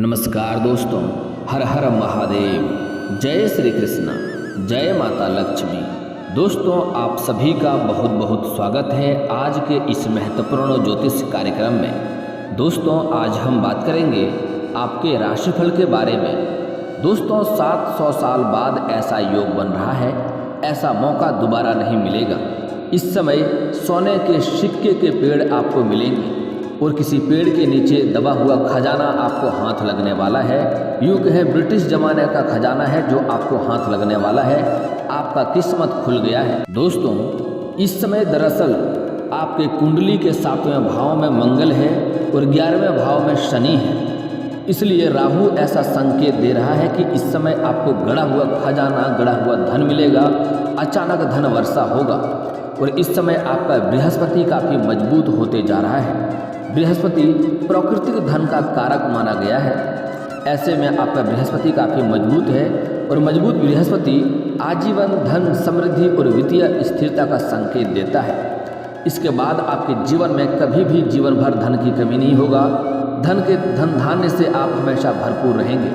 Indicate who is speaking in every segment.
Speaker 1: नमस्कार दोस्तों, हर हर महादेव, जय श्री कृष्ण, जय माता लक्ष्मी। दोस्तों, आप सभी का बहुत बहुत स्वागत है आज के इस महत्वपूर्ण ज्योतिष कार्यक्रम में। दोस्तों, आज हम बात करेंगे आपके राशिफल के बारे में। दोस्तों, 700 साल बाद ऐसा योग बन रहा है, ऐसा मौका दोबारा नहीं मिलेगा। इस समय सोने के सिक्के के पेड़ आपको मिलेंगे और किसी पेड़ के नीचे दबा हुआ खजाना आपको हाथ लगने वाला है। यूँ कहें ब्रिटिश जमाने का खजाना है जो आपको हाथ लगने वाला है। आपका किस्मत खुल गया है। दोस्तों, इस समय दरअसल आपके कुंडली के 7वें भाव में मंगल है और 11वें भाव में शनि है। इसलिए राहु ऐसा संकेत दे रहा है कि इस समय आपको गड़ा हुआ खजाना, गड़ा हुआ धन मिलेगा, अचानक धन वर्षा होगा। और इस समय आपका बृहस्पति काफ़ी मजबूत होते जा रहा है। बृहस्पति प्राकृतिक धन का कारक माना गया है। ऐसे में आपका बृहस्पति काफ़ी मजबूत है और मजबूत बृहस्पति आजीवन धन, समृद्धि और वित्तीय स्थिरता का संकेत देता है। इसके बाद आपके जीवन में कभी भी जीवन भर धन की कमी नहीं होगा। धन धान्य से आप हमेशा भरपूर रहेंगे।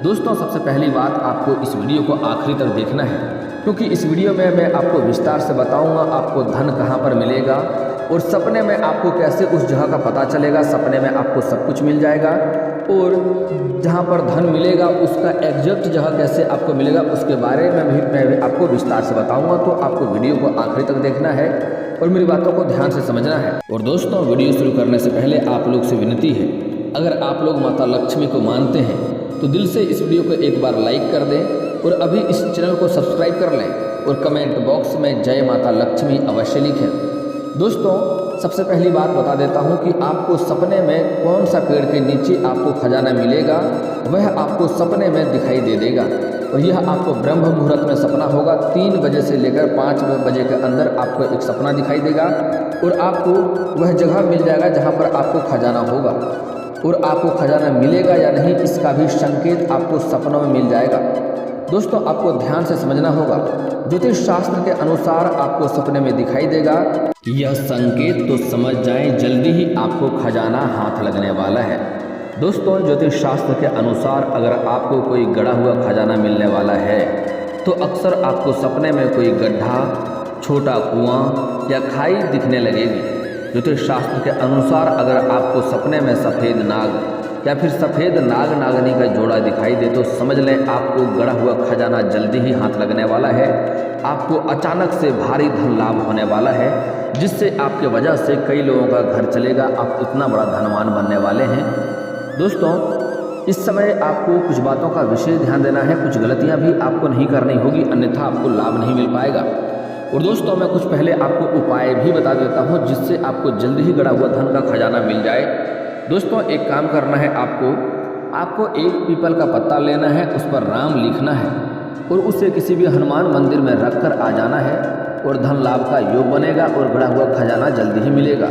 Speaker 1: दोस्तों, सबसे पहली बात, आपको इस वीडियो को आखिरी तक देखना है, क्योंकि इस वीडियो में मैं आपको विस्तार से बताऊंगा आपको धन कहाँ पर मिलेगा और सपने में आपको कैसे उस जगह का पता चलेगा। सपने में आपको सब कुछ मिल जाएगा और जहाँ पर धन मिलेगा उसका एग्जैक्ट जगह कैसे आपको मिलेगा उसके बारे में भी मैं आपको विस्तार से बताऊंगा। तो आपको वीडियो को आखिरी तक देखना है और मेरी बातों को ध्यान से समझना है। और दोस्तों, वीडियो शुरू करने से पहले आप लोग से विनती है, अगर आप लोग माता लक्ष्मी को मानते हैं तो दिल से इस वीडियो को एक बार लाइक कर दें और अभी इस चैनल को सब्सक्राइब कर लें और कमेंट बॉक्स में जय माता लक्ष्मी अवश्य लिखें। दोस्तों, सबसे पहली बात बता देता हूं कि आपको सपने में कौन सा पेड़ के नीचे आपको खजाना मिलेगा, वह आपको सपने में दिखाई दे देगा। और यह आपको ब्रह्म मुहूर्त में सपना होगा। 3 बजे से लेकर 5 बजे के अंदर आपको एक सपना दिखाई देगा और आपको वह जगह मिल जाएगा जहां पर आपको खजाना होगा। और आपको खजाना मिलेगा या नहीं, इसका भी संकेत आपको सपनों में मिल जाएगा। दोस्तों, आपको ध्यान से समझना होगा। ज्योतिष शास्त्र के अनुसार आपको सपने में दिखाई देगा। यह संकेत तो समझ जाएं, जल्दी ही आपको खजाना हाथ लगने वाला है। दोस्तों, ज्योतिष शास्त्र के अनुसार अगर आपको कोई गड़ा हुआ खजाना मिलने वाला है तो अक्सर आपको सपने में कोई गड्ढा, छोटा कुआं या खाई दिखने लगेगी। ज्योतिष शास्त्र के अनुसार अगर आपको सपने में सफ़ेद नाग या फिर सफ़ेद नाग नागनी का जोड़ा दिखाई दे तो समझ लें आपको गड़ा हुआ खजाना जल्दी ही हाथ लगने वाला है। आपको अचानक से भारी धन लाभ होने वाला है, जिससे आपके वजह से कई लोगों का घर चलेगा। आप इतना बड़ा धनवान बनने वाले हैं। दोस्तों, इस समय आपको कुछ बातों का विशेष ध्यान देना है। कुछ गलतियां भी आपको नहीं करनी होगी, अन्यथा आपको लाभ नहीं मिल पाएगा। और दोस्तों, मैं कुछ पहले आपको उपाय भी बता देता हूँ जिससे आपको जल्दी ही गड़ा हुआ धन का खजाना मिल जाए। दोस्तों, एक काम करना है, आपको एक पीपल का पत्ता लेना है, उस पर राम लिखना है और उसे किसी भी हनुमान मंदिर में रख कर आ जाना है और धन लाभ का योग बनेगा और गड़ा हुआ खजाना जल्दी ही मिलेगा।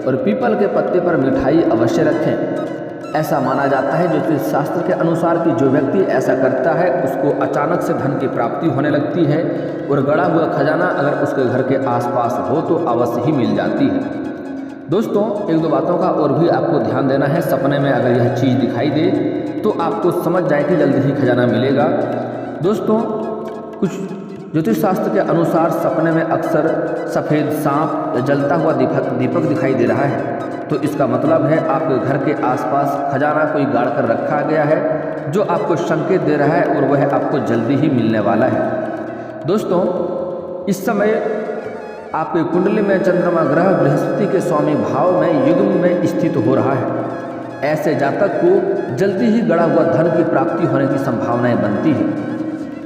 Speaker 1: और पीपल के पत्ते पर मिठाई अवश्य रखें। ऐसा माना जाता है ज्योतिष शास्त्र के अनुसार कि जो व्यक्ति ऐसा करता है उसको अचानक से धन की प्राप्ति होने लगती है और गड़ा हुआ खजाना अगर उसके घर के आसपास हो तो अवश्य ही मिल जाती है। दोस्तों, 1-2 बातों का और भी आपको ध्यान देना है। सपने में अगर यह चीज़ दिखाई दे तो आपको समझ जाए कि जल्दी ही खजाना मिलेगा। दोस्तों, कुछ ज्योतिष शास्त्र के अनुसार सपने में अक्सर सफ़ेद सांप या जलता हुआ दीपक दिखाई दे रहा है तो इसका मतलब है आपके घर के आसपास खजाना कोई गाड़ कर रखा गया है, जो आपको संकेत दे रहा है और वह आपको जल्दी ही मिलने वाला है। दोस्तों, इस समय आपके कुंडली में चंद्रमा ग्रह बृहस्पति के स्वामी भाव में युग्म में स्थित हो रहा है। ऐसे जातक को जल्दी ही गड़ा हुआ धन की प्राप्ति होने की संभावनाएं बनती है।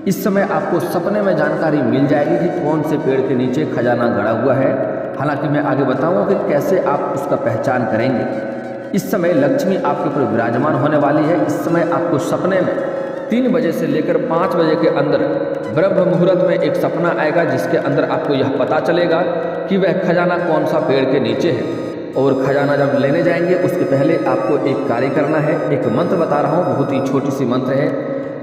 Speaker 1: इस समय आपको सपने में जानकारी मिल जाएगी कि कौन से पेड़ के नीचे खजाना गड़ा हुआ है। हालांकि मैं आगे बताऊंगा कि कैसे आप उसका पहचान करेंगे। इस समय लक्ष्मी आपके ऊपर विराजमान होने वाली है। इस समय आपको सपने में 3 बजे से लेकर 5 बजे के अंदर ब्रह्म मुहूर्त में एक सपना आएगा जिसके अंदर आपको यह पता चलेगा कि वह खजाना कौन सा पेड़ के नीचे है। और खजाना जब लेने जाएंगे उसके पहले आपको एक कार्य करना है। एक मंत्र बता रहा हूँ, बहुत ही छोटी सी मंत्र है,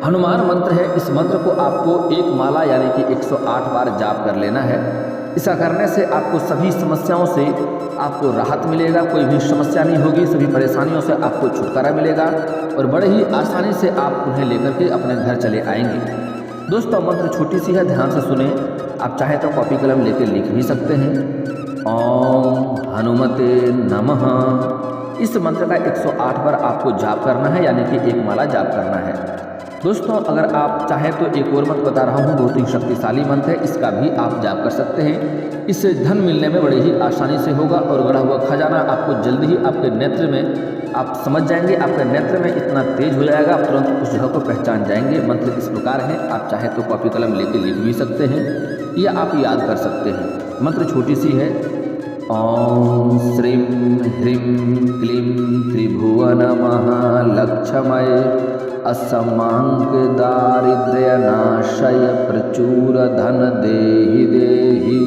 Speaker 1: हनुमान मंत्र है। इस मंत्र को आपको एक माला यानी कि 108 बार जाप कर लेना है। ऐसा करने से आपको सभी समस्याओं से आपको राहत मिलेगा, कोई भी समस्या नहीं होगी, सभी परेशानियों से आपको छुटकारा मिलेगा और बड़े ही आसानी से आप उन्हें लेकर के अपने घर चले आएंगे। दोस्तों मंत्र छोटी सी है, ध्यान से सुने। आप चाहे तो कॉपी कलम लेकर लिख भी सकते हैं। ओम हनुमते नमः। इस मंत्र का 108 बार आपको जाप करना है, यानी कि एक माला जाप करना है। दोस्तों अगर आप चाहें तो एक और मंत्र बता रहा हूँ, बहुत ही शक्तिशाली मंत्र है, इसका भी आप जाप कर सकते हैं। इससे धन मिलने में बड़ी ही आसानी से होगा और गढ़ा हुआ खजाना आपको जल्दी ही आपके नेत्र में आप समझ जाएंगे, आपके नेत्र में इतना तेज हो जाएगा, आप तुरंत उस जगह को पहचान जाएंगे। मंत्र इस प्रकार है, आप चाहे तो कॉपी कलम लेके लिख भी सकते हैं या आप याद कर सकते हैं। मंत्र छोटी सी है। ओम श्रीं ह्रीं क्लीं त्रिभुवन महालक्ष्मय असमांक दारिद्र्य नाशय प्रचुर धन देहि देहि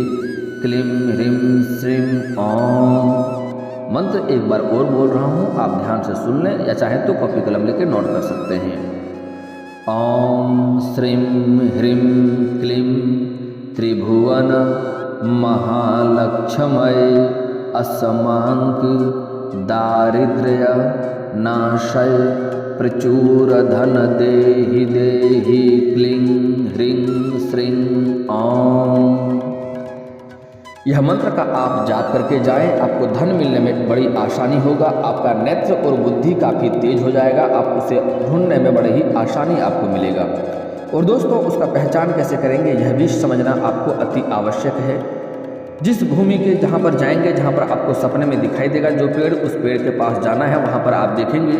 Speaker 1: क्लीं ह्रीं श्रीं ओम। मंत्र एक बार और बोल रहा हूँ, आप ध्यान से सुन लें या चाहे तो कॉपी कलम लेके नोट कर सकते हैं। ओम श्रीं ह्रीं क्लीं त्रिभुवन महालक्ष्मय असमांक दारिद्र्य नाशय प्रचुर धन देहि देहि क्लीं ह्रीं श्रीं ओम। यह मंत्र का आप जाप करके जाएं, आपको धन मिलने में बड़ी आसानी होगा, आपका नेत्र और बुद्धि काफ़ी तेज हो जाएगा, आप उसे ढूंढने में बड़ी ही आसानी आपको मिलेगा। और दोस्तों उसका पहचान कैसे करेंगे यह भी समझना आपको अति आवश्यक है। जिस भूमि के जहाँ पर जाएंगे, जहाँ पर आपको सपने में दिखाई देगा जो पेड़, उस पेड़ के पास जाना है, वहाँ पर आप देखेंगे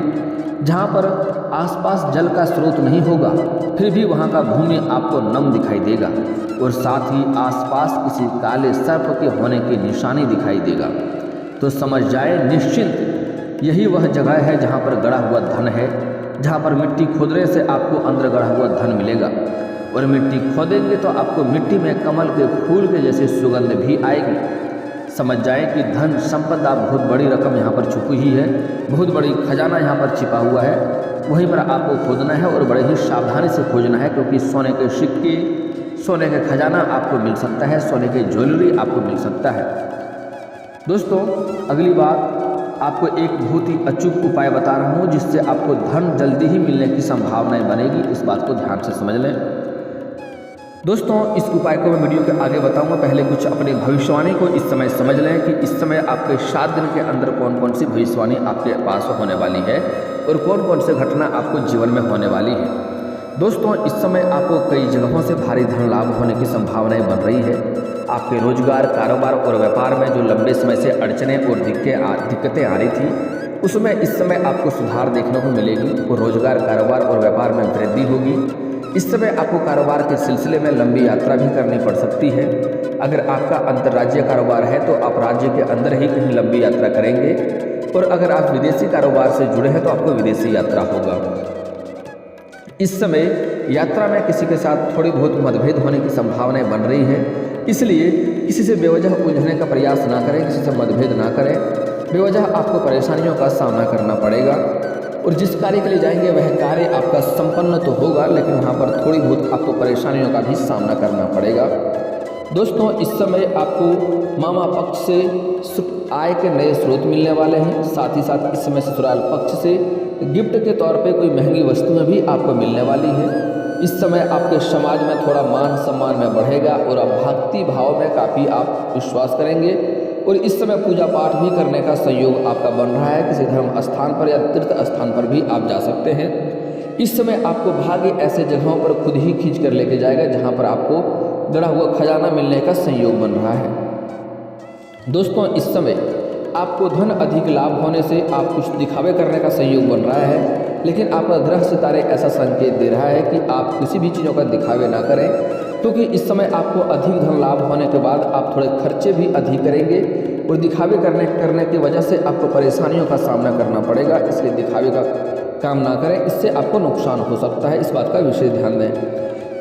Speaker 1: जहाँ पर आसपास जल का स्रोत नहीं होगा फिर भी वहाँ का भूमि आपको नम दिखाई देगा और साथ ही आसपास किसी काले सर्प के होने की निशानी दिखाई देगा, तो समझ जाए निश्चिंत यही वह जगह है जहाँ पर गड़ा हुआ धन है, जहाँ पर मिट्टी खोदने से आपको अंदर गड़ा हुआ धन मिलेगा। और मिट्टी खोदेंगे तो आपको मिट्टी में कमल के फूल के जैसे सुगंध भी आएगी। समझ जाए कि धन संपदा बहुत बड़ी रकम यहाँ पर छुपी ही है, बहुत बड़ी खजाना यहाँ पर छिपा हुआ है, वहीं पर आपको खोदना है और बड़े ही सावधानी से खोजना है, क्योंकि सोने के सिक्के, सोने का खजाना आपको मिल सकता है, सोने की ज्वेलरी आपको मिल सकता है। दोस्तों अगली बात आपको एक बहुत ही अचूक उपाय बता रहा हूँ जिससे आपको धन जल्दी ही मिलने की संभावनाएं बनेगी, इस बात को ध्यान से समझ लें। दोस्तों इस उपाय को मैं वीडियो के आगे बताऊंगा, पहले कुछ अपनी भविष्यवाणी को इस समय समझ लें कि इस समय आपके 7 दिन के अंदर कौन कौन सी भविष्यवाणी आपके पास होने वाली है और कौन कौन से घटना आपको जीवन में होने वाली है। दोस्तों इस समय आपको कई जगहों से भारी धन लाभ होने की संभावनाएं बन रही है। आपके रोजगार, कारोबार और व्यापार में जो लंबे समय से अड़चने और दिक्कतें आ रही थी उसमें इस समय आपको सुधार देखने को मिलेगी और रोजगार, कारोबार और व्यापार में वृद्धि होगी। इस समय आपको कारोबार के सिलसिले में लंबी यात्रा भी करनी पड़ सकती है। अगर आपका अंतर्राज्यीय कारोबार है तो आप राज्य के अंदर ही कहीं लंबी यात्रा करेंगे और अगर आप विदेशी कारोबार से जुड़े हैं तो आपको विदेशी यात्रा होगा। इस समय यात्रा में किसी के साथ थोड़ी बहुत मतभेद होने की संभावनाएं बन रही है, इसलिए किसी से बेवजह उलझने का प्रयास ना करें, किसी से मतभेद ना करें। बेवजह आपको परेशानियों का सामना करना पड़ेगा और जिस कार्य के लिए जाएंगे वह कार्य आपका संपन्न तो होगा, लेकिन वहाँ पर थोड़ी बहुत आपको परेशानियों का भी सामना करना पड़ेगा। दोस्तों इस समय आपको मामा पक्ष से आय के नए स्रोत मिलने वाले हैं, साथ ही साथ इस समय ससुराल पक्ष से गिफ्ट के तौर पे कोई महंगी वस्तुएं भी आपको मिलने वाली है। इस समय आपके समाज में थोड़ा मान सम्मान में बढ़ेगा और आप भक्ति भाव में काफ़ी आप विश्वास करेंगे और इस समय पूजा पाठ भी करने का संयोग आपका बन रहा है। किसी धर्म स्थान पर या तीर्थ स्थान पर भी आप जा सकते हैं। इस समय आपको भाग्य ऐसे जगहों पर खुद ही खींच कर लेके जाएगा जहां पर आपको गड़ा हुआ खजाना मिलने का संयोग बन रहा है। दोस्तों इस समय आपको धन अधिक लाभ होने से आप कुछ दिखावे करने का संयोग बन रहा है, लेकिन आपका ग्रह सितारे ऐसा संकेत दे रहा है कि आप किसी भी चीज़ों का दिखावे ना करें, क्योंकि इस समय आपको अधिक धन लाभ होने के बाद आप थोड़े खर्चे भी अधिक करेंगे और दिखावे करने की वजह से आपको परेशानियों का सामना करना पड़ेगा। इसलिए दिखावे का काम ना करें, इससे आपको नुकसान हो सकता है, इस बात का विशेष ध्यान दें।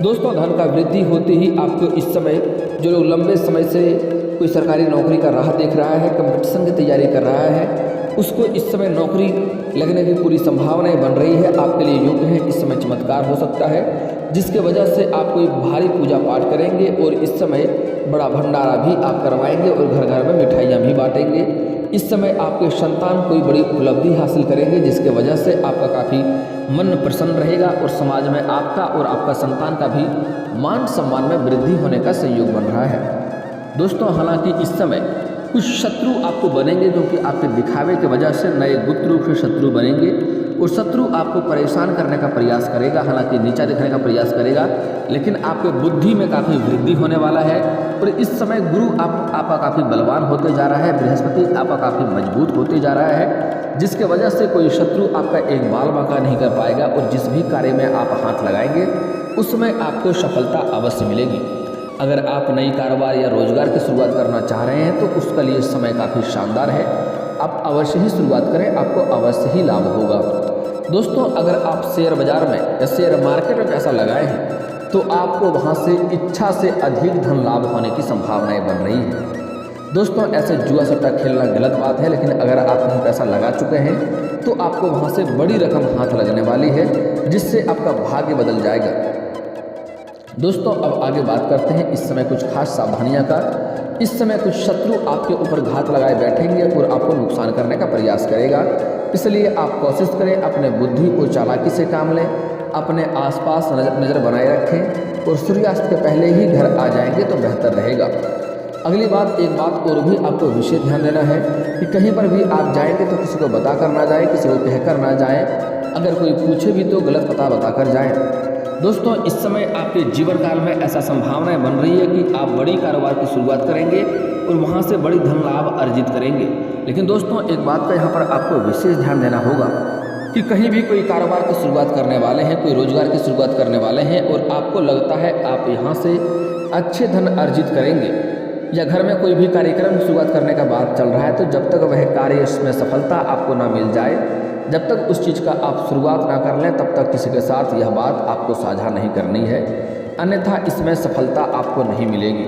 Speaker 1: दोस्तों धन का वृद्धि होते ही आपको इस समय जो लोग लंबे समय से कोई सरकारी नौकरी का राह देख रहा है, कंपटीशन की तैयारी कर रहा है, उसको इस समय नौकरी लगने की पूरी संभावनाएं बन रही है। आपके लिए योग्य है, इस समय चमत्कार हो सकता है। जिसके वजह से आप कोई भारी पूजा पाठ करेंगे और इस समय बड़ा भंडारा भी आप करवाएंगे और घर घर में मिठाइयाँ भी बांटेंगे। इस समय आपके संतान कोई बड़ी उपलब्धि हासिल करेंगे, जिसके वजह से आपका काफ़ी मन प्रसन्न रहेगा और समाज में आपका और आपका संतान का भी मान सम्मान में वृद्धि होने का संयोग बन रहा है। दोस्तों, हालांकि इस समय कुछ शत्रु आपको बनेंगे, जो कि आपके दिखावे की वजह से नए गुप्त रूप से शत्रु बनेंगे और शत्रु आपको परेशान करने का प्रयास करेगा, हालांकि नीचा दिखाने का प्रयास करेगा, लेकिन आपके बुद्धि में काफ़ी वृद्धि होने वाला है। और इस समय गुरु आपका काफ़ी बलवान होते जा रहा है, बृहस्पति आपका काफ़ी मजबूत होते जा रहा है, जिसके वजह से कोई शत्रु आपका एक बाल बांका नहीं कर पाएगा और जिस भी कार्य में आप हाथ लगाएंगे उसमें आपको सफलता अवश्य मिलेगी। अगर आप नई कारोबार या रोजगार की शुरुआत करना चाह रहे हैं तो उसके लिए समय काफ़ी शानदार है, आप अवश्य ही शुरुआत करें, आपको अवश्य ही लाभ होगा। दोस्तों, अगर आप शेयर बाजार में या शेयर मार्केट में पैसा लगाए हैं तो आपको वहां से इच्छा से अधिक धन लाभ होने की संभावनाएं बन रही हैं। दोस्तों, ऐसे जुआ सट्टा खेलना गलत बात है, लेकिन अगर आप कहीं पैसा लगा चुके हैं तो आपको वहां से बड़ी रकम हाथ लगने वाली है, जिससे आपका भाग्य बदल जाएगा। दोस्तों, अब आगे बात करते हैं इस समय कुछ खास सावधानियां का। इस समय कुछ शत्रु आपके ऊपर घात लगाए बैठेंगे और आपको नुकसान करने का प्रयास करेगा, इसलिए आप कोशिश करें अपने बुद्धि और चालाकी से काम लें, अपने आसपास नज़र बनाए रखें और सूर्यास्त के पहले ही घर आ जाएंगे तो बेहतर रहेगा। अगली बात, एक बात और भी आपको विशेष ध्यान देना है कि कहीं पर भी आप जाएंगे तो किसी को बता कर ना जाएं, किसी को कहकर ना जाएं, अगर कोई पूछे भी तो गलत पता बताकर जाएं। दोस्तों, इस समय आपके जीवन काल में ऐसा संभावनाएं बन रही है कि आप बड़ी कारोबार की शुरुआत करेंगे और वहां से बड़ी धन लाभ अर्जित करेंगे। लेकिन दोस्तों, एक बात का यहाँ पर आपको विशेष ध्यान देना होगा कि कहीं भी कोई कारोबार की शुरुआत करने वाले हैं, कोई रोजगार की शुरुआत करने वाले हैं और आपको लगता है आप यहाँ से अच्छे धन अर्जित करेंगे, या घर में कोई भी कार्यक्रम की शुरुआत करने का बात चल रहा है, तो जब तक वह कार्य इसमें सफलता आपको ना मिल जाए, जब तक उस चीज़ का आप शुरुआत ना कर लें, तब तक किसी के साथ यह बात आपको साझा नहीं करनी है, अन्यथा इसमें सफलता आपको नहीं मिलेगी।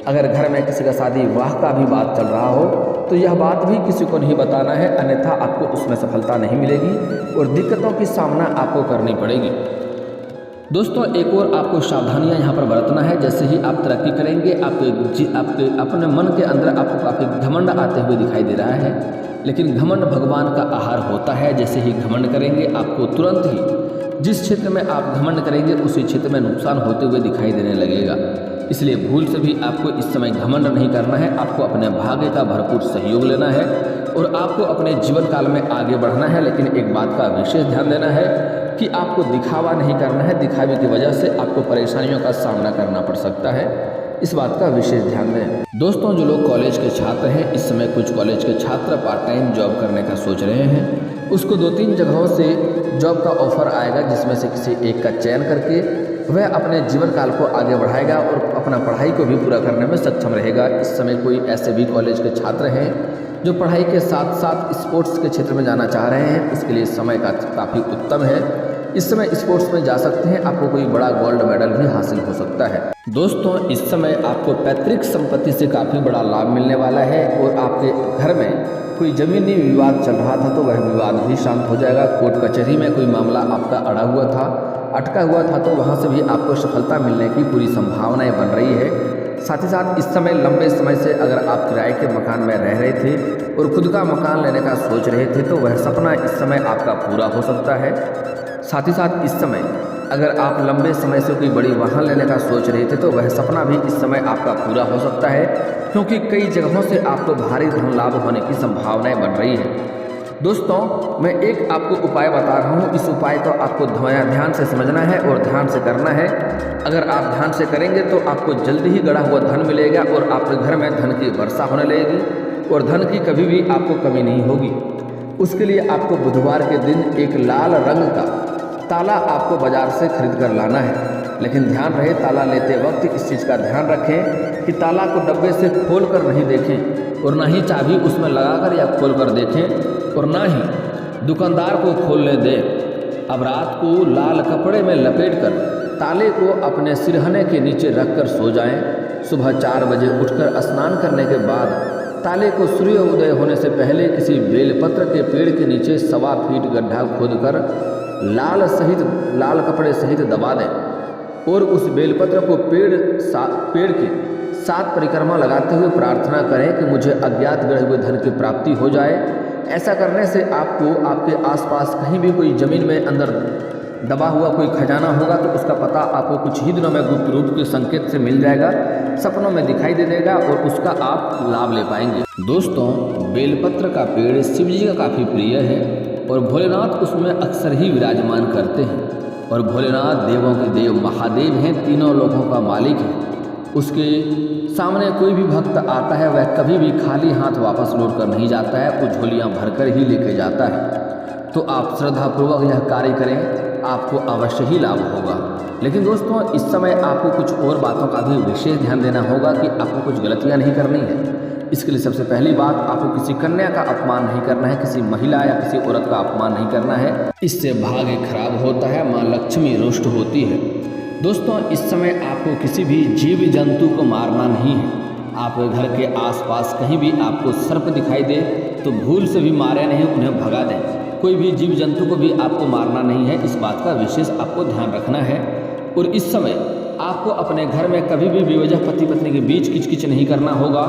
Speaker 1: अगर घर में किसी का शादी विवाह का भी बात चल रहा हो तो यह बात भी किसी को नहीं बताना है, अन्यथा आपको उसमें सफलता नहीं मिलेगी और दिक्कतों की सामना आपको करनी पड़ेगी। दोस्तों, एक और आपको सावधानियां यहाँ पर बरतना है। जैसे ही आप तरक्की करेंगे, आपके अपने मन के अंदर आपको काफ़ी घमंड आते हुए दिखाई दे रहा है, लेकिन घमंड भगवान का आहार होता है। जैसे ही घमंड करेंगे, आपको तुरंत ही जिस क्षेत्र में आप घमंड करेंगे उसी क्षेत्र में नुकसान होते हुए दिखाई देने लगेगा। इसलिए भूल से भी आपको इस समय घमंड नहीं करना है, आपको अपने भाग्य का भरपूर सहयोग लेना है और आपको अपने जीवन काल में आगे बढ़ना है। लेकिन एक बात का विशेष ध्यान देना है कि आपको दिखावा नहीं करना है, दिखावे की वजह से आपको परेशानियों का सामना करना पड़ सकता है, इस बात का विशेष ध्यान दें। दोस्तों, जो लोग कॉलेज के छात्र हैं, इस समय कुछ कॉलेज के छात्र पार्ट टाइम जॉब करने का सोच रहे हैं, उसको 2-3 जगहों से जॉब का ऑफर आएगा, जिसमें से किसी एक का चयन करके वह अपने जीवन काल को आगे बढ़ाएगा और अपना पढ़ाई को भी पूरा करने में सक्षम रहेगा। इस समय कोई ऐसे भी कॉलेज के छात्र हैं जो पढ़ाई के साथ साथ स्पोर्ट्स के क्षेत्र में जाना चाह रहे हैं, उसके लिए समय का काफ़ी उत्तम है। इस समय स्पोर्ट्स में जा सकते हैं, आपको कोई बड़ा गोल्ड मेडल भी हासिल हो सकता है। दोस्तों, इस समय आपको पैतृक संपत्ति से काफ़ी बड़ा लाभ मिलने वाला है और आपके घर में कोई जमीनी विवाद चल रहा था तो वह विवाद भी शांत हो जाएगा। कोर्ट कचहरी में कोई मामला आपका अड़ा हुआ था, अटका हुआ था, तो वहाँ से भी आपको सफलता मिलने की पूरी संभावनाएं बन रही है। साथ ही साथ इस समय लंबे समय से अगर आप किराए के मकान में रह रहे थे और खुद का मकान लेने का सोच रहे थे तो वह सपना इस समय आपका पूरा हो सकता है। साथ ही साथ इस समय अगर आप लंबे समय से कोई बड़ी वाहन लेने का सोच रहे थे तो वह सपना भी इस समय आपका पूरा हो सकता है, क्योंकि कई जगहों से आपको भारी धन लाभ होने की संभावनाएं बन रही है। दोस्तों, मैं एक आपको उपाय बता रहा हूँ, इस उपाय को आपको ध्यान से समझना है और ध्यान से करना है। अगर आप ध्यान से करेंगे तो आपको जल्दी ही गड़ा हुआ धन मिलेगा और आपके घर में धन की वर्षा होने लगेगी और धन की कभी भी आपको कमी नहीं होगी। उसके लिए आपको बुधवार के दिन एक लाल रंग का ताला आपको बाजार से खरीद कर लाना है, लेकिन ध्यान रहे ताला लेते वक्त इस चीज़ का ध्यान रखें कि ताला को डब्बे से खोल कर नहीं देखें और ना ही चाबी उसमें लगाकर या खोल कर देखें और ना ही दुकानदार को खोलने दें। अब रात को लाल कपड़े में लपेट कर ताले को अपने सिरहने के नीचे रखकर सो जाएं। सुबह 4 बजे उठकर स्नान करने के बाद ताले को सूर्य उदय होने से पहले किसी बेलपत्र के पेड़ के नीचे 1.25 फीट गड्ढा खोदकर लाल कपड़े सहित दबा दें। और उस बेलपत्र को पेड़ के 7 परिक्रमा लगाते हुए प्रार्थना करें कि मुझे अज्ञात गढ़े हुए धन की प्राप्ति हो जाए। ऐसा करने से आपको आपके आसपास कहीं भी कोई ज़मीन में अंदर दबा हुआ कोई खजाना होगा तो उसका पता आपको कुछ ही दिनों में गुप्त रूप के संकेत से मिल जाएगा, सपनों में दिखाई दे देगा और उसका आप लाभ ले पाएंगे। दोस्तों, बेलपत्र का पेड़ शिव जी का काफ़ी प्रिय है और भोलेनाथ उसमें अक्सर ही विराजमान करते हैं। और भोलेनाथ देवों के देव महादेव हैं, तीनों लोगों का मालिक है। उसके सामने कोई भी भक्त आता है वह कभी भी खाली हाथ वापस लौट कर नहीं जाता है, वो झोलियाँ भरकर ही लेके जाता है। तो आप श्रद्धापूर्वक यह कार्य करें, आपको अवश्य ही लाभ होगा। लेकिन दोस्तों, इस समय आपको कुछ और बातों का भी विशेष ध्यान देना होगा कि आपको कुछ गलतियां नहीं करनी है। इसके लिए सबसे पहली बात, आपको किसी कन्या का अपमान नहीं करना है, किसी महिला या किसी औरत का अपमान नहीं करना है। इससे भाग्य खराब होता है, माँ लक्ष्मी रुष्ट होती है। दोस्तों, इस समय आपको किसी भी जीव जंतु को मारना नहीं है। आपके घर के आसपास कहीं भी आपको सर्प दिखाई दे तो भूल से भी मारे नहीं, उन्हें भगा दें। कोई भी जीव जंतु को भी आपको मारना नहीं है, इस बात का विशेष आपको ध्यान रखना है। और इस समय आपको अपने घर में कभी भी बेवजह पति पत्नी के बीच किचकिच नहीं करना होगा,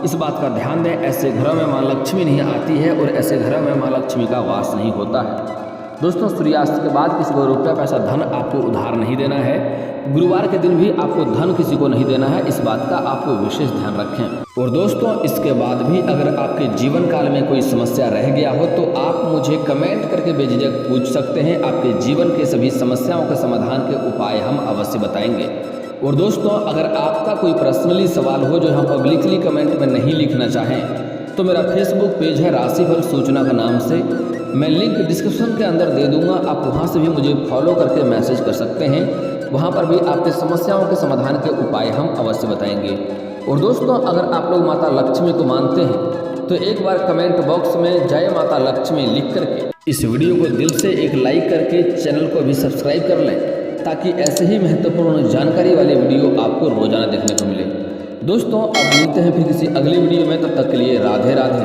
Speaker 1: इस बात का ध्यान दें। ऐसे घरों में माँ लक्ष्मी नहीं आती है और ऐसे घरों में माँ लक्ष्मी का वास नहीं होता है। दोस्तों, सूर्यास्त के बाद किसी को रुपया पैसा धन आपको उधार नहीं देना है। गुरुवार के दिन भी आपको धन किसी को नहीं देना है, इस बात का आपको विशेष ध्यान रखें। और दोस्तों, इसके बाद भी अगर आपके जीवन काल में कोई समस्या रह गया हो तो आप मुझे कमेंट करके बेझिझक पूछ सकते हैं। आपके जीवन के सभी समस्याओं के समाधान के उपाय हम अवश्य बताएंगे। और दोस्तों, अगर आपका कोई पर्सनली सवाल हो जो हम पब्लिकली कमेंट में नहीं लिखना चाहें तो मेरा फेसबुक पेज है राशिफल सूचना के नाम से, मैं लिंक डिस्क्रिप्शन के अंदर दे दूंगा। आप वहां से भी मुझे फॉलो करके मैसेज कर सकते हैं, वहां पर भी आपके समस्याओं के समाधान के उपाय हम अवश्य बताएंगे। और दोस्तों, अगर आप लोग माता लक्ष्मी को मानते हैं तो एक बार कमेंट बॉक्स में जय माता लक्ष्मी लिख करके इस वीडियो को दिल से एक लाइक करके चैनल को भी सब्सक्राइब कर लें, ताकि ऐसे ही महत्वपूर्ण जानकारी वाले वीडियो आपको रोजाना देखने को मिले। दोस्तों, अब मिलते हैं फिर किसी अगली वीडियो में, तब तक के लिए राधे राधे।